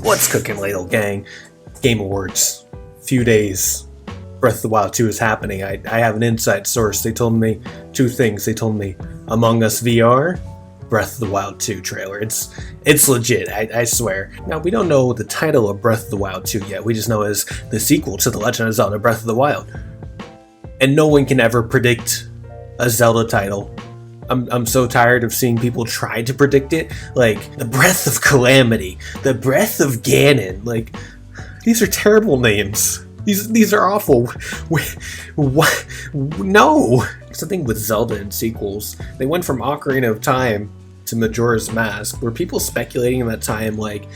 What's cooking, Ladle gang? Game Awards. Few days. Breath of the Wild 2 is happening. I have an inside source. They told me two things. They told me Among Us VR, Breath of the Wild 2 trailer. It's legit, I swear. Now, we don't know the title of Breath of the Wild 2 yet. We just know it's the sequel to The Legend of Zelda Breath of the Wild. And no one can ever predict a Zelda title. I'm so tired of seeing people try to predict it. Like, the Breath of Calamity, the Breath of Ganon. Like, these are terrible names. These are awful. What? No! Something with Zelda and sequels. They went from Ocarina of Time to Majora's Mask. Were people speculating in that time, like,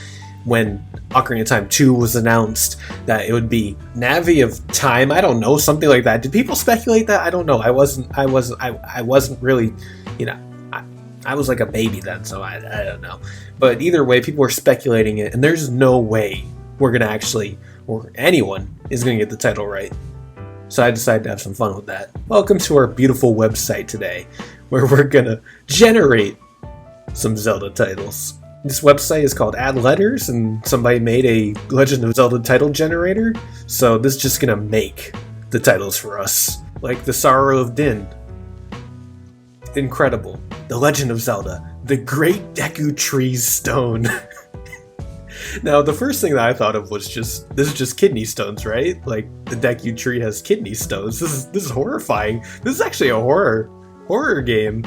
when Ocarina of Time 2 was announced, that it would be Navi of Time? I don't know, something like that. Did people speculate that? I don't know. I wasn't really, I was like a baby then, so I don't know. But either way, people were speculating it, and there's no way we're gonna actually, or anyone is gonna get the title right. So I decided to have some fun with that. Welcome to our beautiful website today, where we're gonna generate some Zelda titles. This website is called Add Letters, and somebody made a Legend of Zelda title generator. So this is just gonna make the titles for us. Like The Sorrow of Din. Incredible. The Legend of Zelda. The Great Deku Tree's Stone. Now, the first thing that I thought of was this is just kidney stones, right? Like, the Deku Tree has kidney stones. This is horrifying. This is actually a horror game.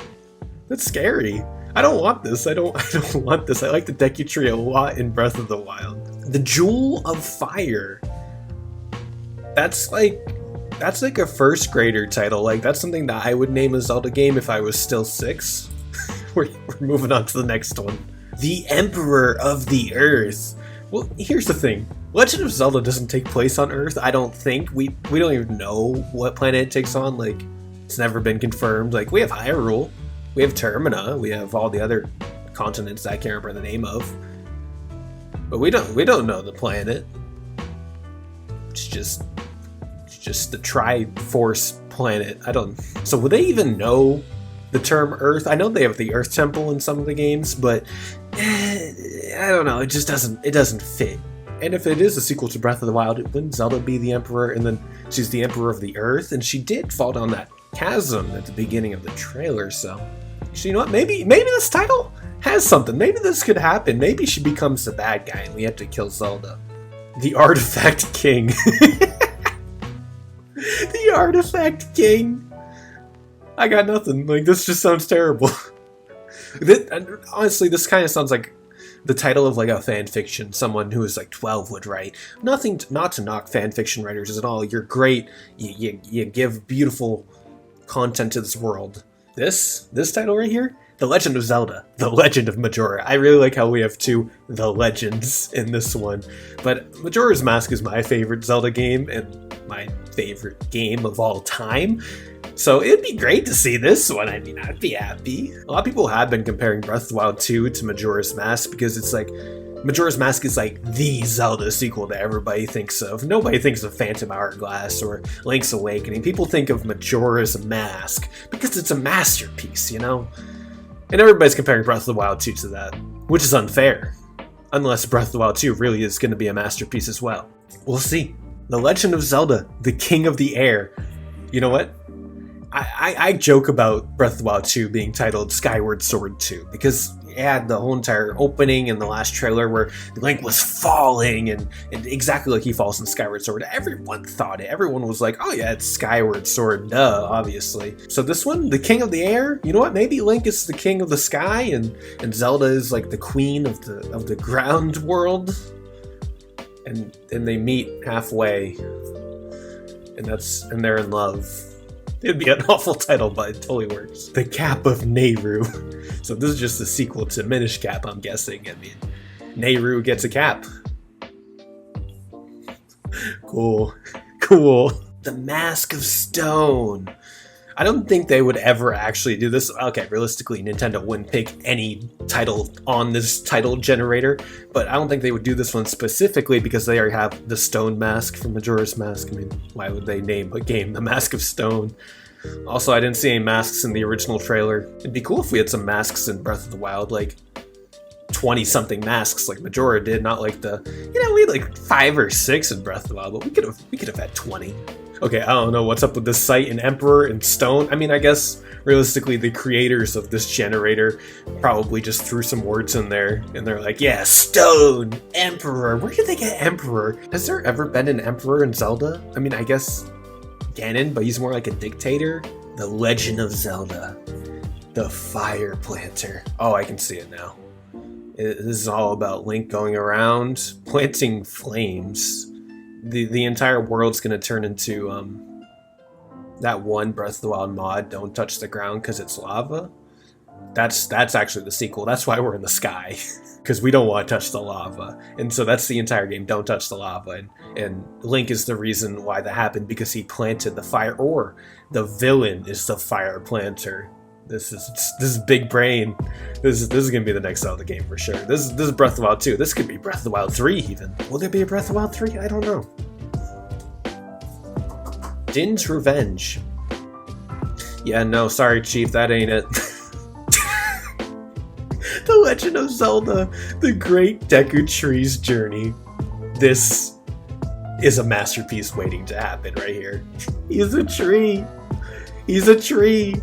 That's scary. I don't want this. I don't want this. I like the Deku Tree a lot in Breath of the Wild. The Jewel of Fire. That's like a first grader title. Like, that's something that I would name a Zelda game if I was still 6. We're moving on to the next one. The Emperor of the Earth. Well, here's the thing. Legend of Zelda doesn't take place on Earth, I don't think. We don't even know what planet it takes on. Like, it's never been confirmed. Like, we have Hyrule. We have Termina. We have all the other continents that I can't remember the name of. But we don't know the planet. It's just the Triforce planet. So would they even know the term Earth? I know they have the Earth Temple in some of the games, but I don't know. It just doesn't fit. And if it is a sequel to Breath of the Wild, wouldn't Zelda be the Emperor, and then she's the Emperor of the Earth? And she did fall down that chasm at the beginning of the trailer. So you know what? Maybe this title has something. Maybe this could happen. Maybe she becomes the bad guy, and we have to kill Zelda. The Artifact King. The Artifact King. I got nothing. Like, this just sounds terrible. Honestly, this kind of sounds like the title of like a fan fiction someone who is like 12 would write. Not to knock fan fiction writers at all. You're great. You give beautiful content to this world. This title right here, The Legend of Zelda, The Legend of Majora. I really like how we have two The Legends in this one. But Majora's Mask is my favorite Zelda game and my favorite game of all time. So it'd be great to see this one. I mean, I'd be happy. A lot of people have been comparing Breath of the Wild 2 to Majora's Mask because it's like, Majora's Mask is like the Zelda sequel that everybody thinks of. Nobody thinks of Phantom Hourglass or Link's Awakening. People think of Majora's Mask because it's a masterpiece, you know? And everybody's comparing Breath of the Wild 2 to that, which is unfair. Unless Breath of the Wild 2 really is going to be a masterpiece as well. We'll see. The Legend of Zelda, the King of the Air. You know what? I joke about Breath of the Wild 2 being titled Skyward Sword 2 because it had the whole entire opening and the last trailer where Link was falling and exactly like he falls in Skyward Sword. Everyone thought it. Everyone was like, oh yeah, it's Skyward Sword, duh, obviously. So this one, the King of the Air, you know what? Maybe Link is the king of the sky and Zelda is like the queen of the ground world. And they meet halfway and they're in love. It'd be an awful title, but it totally works. The Cap of Nehru. So this is just a sequel to Minish Cap, I'm guessing. I mean, Nehru gets a cap. Cool. The Mask of Stone. I don't think they would ever actually do this. Okay, realistically, Nintendo wouldn't pick any title on this title generator, but I don't think they would do this one specifically because they already have the Stone Mask from Majora's Mask. I mean, why would they name a game The Mask of Stone? Also, I didn't see any masks in the original trailer. It'd be cool if we had some masks in Breath of the Wild, like 20-something masks like Majora did, not like the, you know, we had like 5 or 6 in Breath of the Wild, but we could have had 20. Okay, I don't know what's up with this site in Emperor and Stone. I mean, I guess realistically the creators of this generator probably just threw some words in there and they're like, yeah, Stone, Emperor. Where did they get Emperor? Has there ever been an Emperor in Zelda? I mean, I guess Ganon, but he's more like a dictator. The Legend of Zelda, the Fire Planter. Oh, I can see it now. This is all about Link going around planting flames. The entire world's gonna turn into that one Breath of the Wild mod, Don't Touch the Ground because it's lava. That's actually the sequel. That's why we're in the sky, because we don't want to touch the lava. And so that's the entire game, Don't Touch the Lava. And Link is the reason why that happened, because he planted the fire, or the villain is the Fire Planter. This is big brain. This is gonna be the next Zelda game for sure. This is Breath of the Wild 2. This could be Breath of the Wild 3 even. Will there be a Breath of the Wild 3? I don't know. Din's Revenge. Yeah, no, sorry, Chief, that ain't it. The Legend of Zelda, the Great Deku Tree's Journey. This is a masterpiece waiting to happen right here. He's a tree. He's a tree.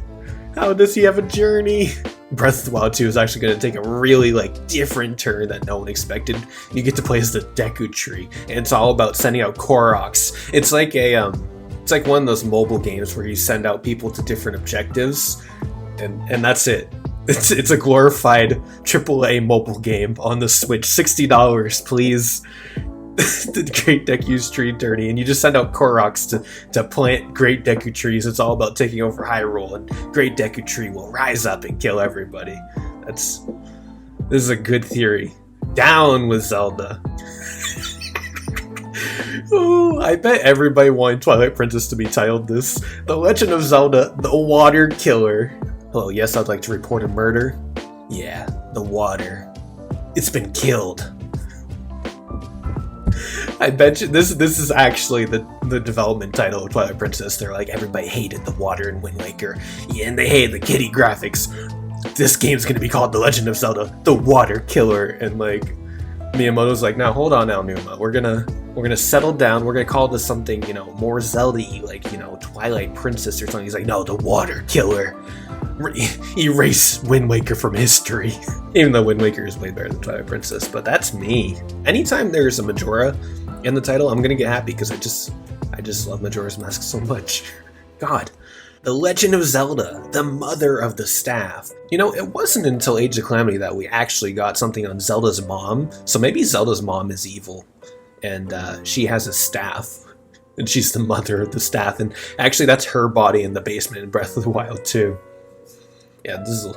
How does he have a journey? Breath of the Wild 2 is actually going to take a really different turn that no one expected. You get to play as the Deku Tree, and it's all about sending out Koroks. It's like it's like one of those mobile games where you send out people to different objectives, and that's it. It's a glorified AAA mobile game on the Switch. $60, please. The Great Deku's Tree Journey, and you just send out Koroks to plant Great Deku trees. It's all about taking over Hyrule, and Great Deku Tree will rise up and kill everybody. This is a good theory. Down with Zelda. Oh, I bet everybody wanted Twilight Princess to be titled this. The Legend of Zelda, the Water Killer. Hello, yes, I'd like to report a murder. Yeah, the water. It's been killed. I bet you this is actually the development title of Twilight Princess. They're like, everybody hated the water in Wind Waker. Yeah, and they hated the kitty graphics. This game's gonna be called The Legend of Zelda, the Water Killer. And Miyamoto's like, now hold on, Aonuma. We're gonna settle down. We're gonna call this something, more Zelda-y, Twilight Princess or something. He's like, no, the Water Killer. Erase Wind Waker from history. Even though Wind Waker is way better than Twilight Princess, but that's me. Anytime there's a Majora in the title, I'm gonna get happy because I just love Majora's Mask so much. God. The Legend of Zelda, the Mother of the Staff. It wasn't until Age of Calamity that we actually got something on Zelda's mom. So maybe Zelda's mom is evil, and she has a staff, and she's the mother of the staff. And actually, that's her body in the basement in Breath of the Wild too. Yeah, this is a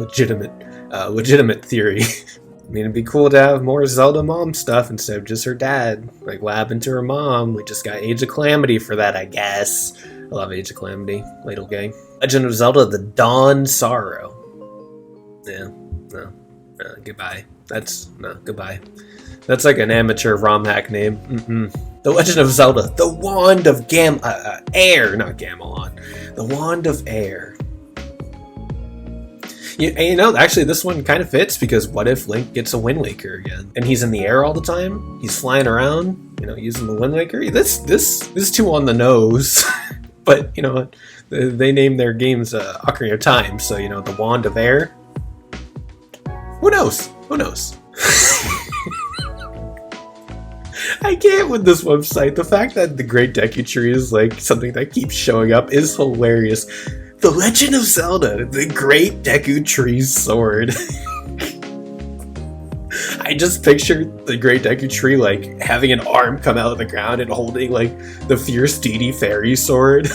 legitimate theory. I mean, it'd be cool to have more Zelda mom stuff instead of just her dad. Like, what happened to her mom? We just got Age of Calamity for that, I guess. I love Age of Calamity. Ladle gang. Legend of Zelda, the Dawn Sorrow. Yeah, no. Goodbye. Goodbye. That's like an amateur ROM hack name. The Legend of Zelda, the Wand of Air, not Gamelon. The Wand of Air. Actually, this one kind of fits, because what if Link gets a Wind Waker again? And he's in the air all the time? He's flying around, using the Wind Waker? This is too on the nose. But, they name their games Ocarina of Time, so, the Wand of Air. Who knows? I can't with this website. The fact that the Great Deku Tree is, something that keeps showing up is hilarious. The Legend of Zelda, the Great Deku Tree's Sword. I just pictured the Great Deku Tree, having an arm come out of the ground and holding, the Fierce Deity Fairy Sword.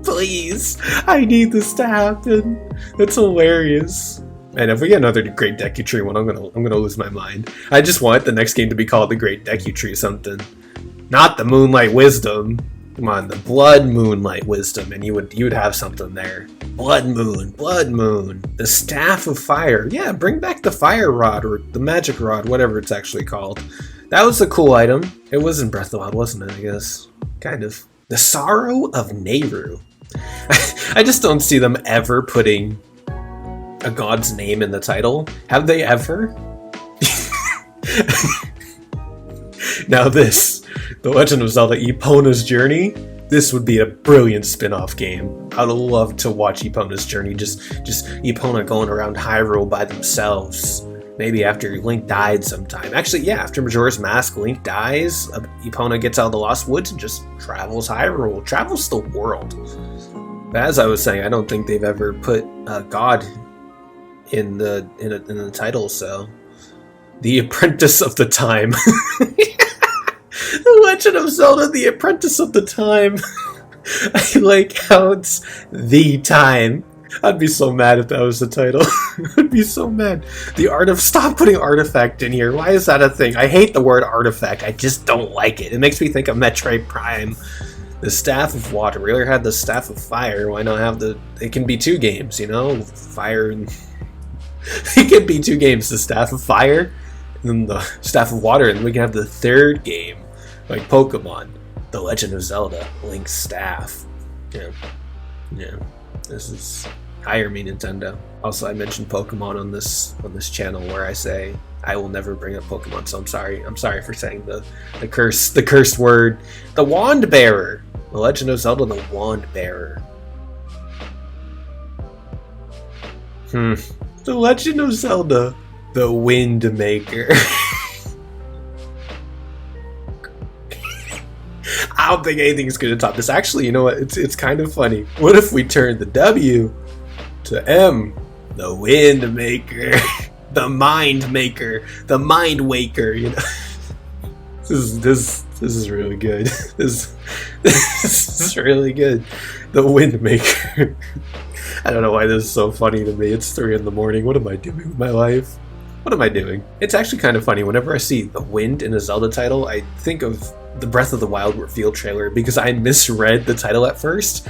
Please, I need this to happen. That's hilarious. And if we get another Great Deku Tree one, I'm gonna lose my mind. I just want the next game to be called the Great Deku Tree something. Not the Moonlight Wisdom. Come on, the Blood Moonlight Wisdom, and you would have something there. Blood Moon. The Staff of Fire. Yeah, bring back the Fire Rod, or the Magic Rod, whatever it's actually called. That was a cool item. It was in Breath of the Wild, wasn't it, I guess? Kind of. The Sorrow of Nehru. I just don't see them ever putting a god's name in the title. Have they ever? Now this, The Legend of Zelda Epona's Journey, this would be a brilliant spin-off game. I'd love to watch Epona's Journey, just Epona going around Hyrule by themselves. Maybe after Link died sometime. Actually, yeah, after Majora's Mask, Link dies, Epona gets out of the Lost Woods and just travels Hyrule, travels the world. But as I was saying, I don't think they've ever put God in the title, so... The Apprentice of the Time. The Legend of Zelda, The Apprentice of the Time. I like how it's the time. I'd be so mad if that was the title. I'd be so mad. The art of... Stop putting artifact in here. Why is that a thing? I hate the word artifact. I just don't like it. It makes me think of Metroid Prime. The Staff of Water. We already had the Staff of Fire. Why not have the... It can be 2 games, you know? Fire and... It can be 2 games. The Staff of Fire and then the Staff of Water. And we can have the 3rd game. Like Pokemon. The Legend of Zelda. Link's Staff. Yeah. Yeah. This is... Hire me, Nintendo. Also, I mentioned Pokemon on this channel where I say I will never bring up Pokemon, so I'm sorry. I'm sorry for saying the cursed word. The Wand Bearer. The Legend of Zelda, the Wand Bearer. The Legend of Zelda, the Wind Maker. I don't think anything's going to top this. Actually, you know what? It's kind of funny. What if we turn the W to M? The Wind Maker. The Mind Maker. The Mind Waker, you know? This is really good. This is really good. The Wind Maker. I don't know why this is so funny to me. It's 3 in the morning. What am I doing with my life? What am I doing? It's actually kind of funny. Whenever I see the wind in a Zelda title, I think of the Breath of the Wild reveal trailer because I misread the title at first.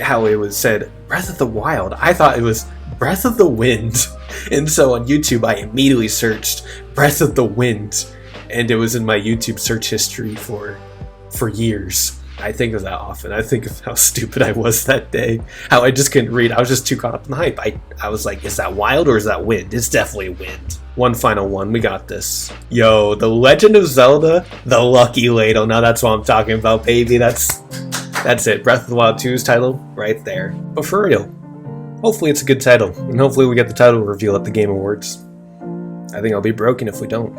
How it was said, Breath of the Wild. I thought it was Breath of the Wind. And so on YouTube, I immediately searched Breath of the Wind. And it was in my YouTube search history for years. I think of that often. I think of how stupid I was that day. How I just couldn't read. I was just too caught up in the hype. I was like, is that wild or is that wind? It's definitely wind. One final one. We got this. Yo, The Legend of Zelda, the Lucky Ladle. Now that's what I'm talking about, baby. That's it. Breath of the Wild 2's title right there. But for real, hopefully it's a good title. And hopefully we get the title reveal at the Game Awards. I think I'll be broken if we don't.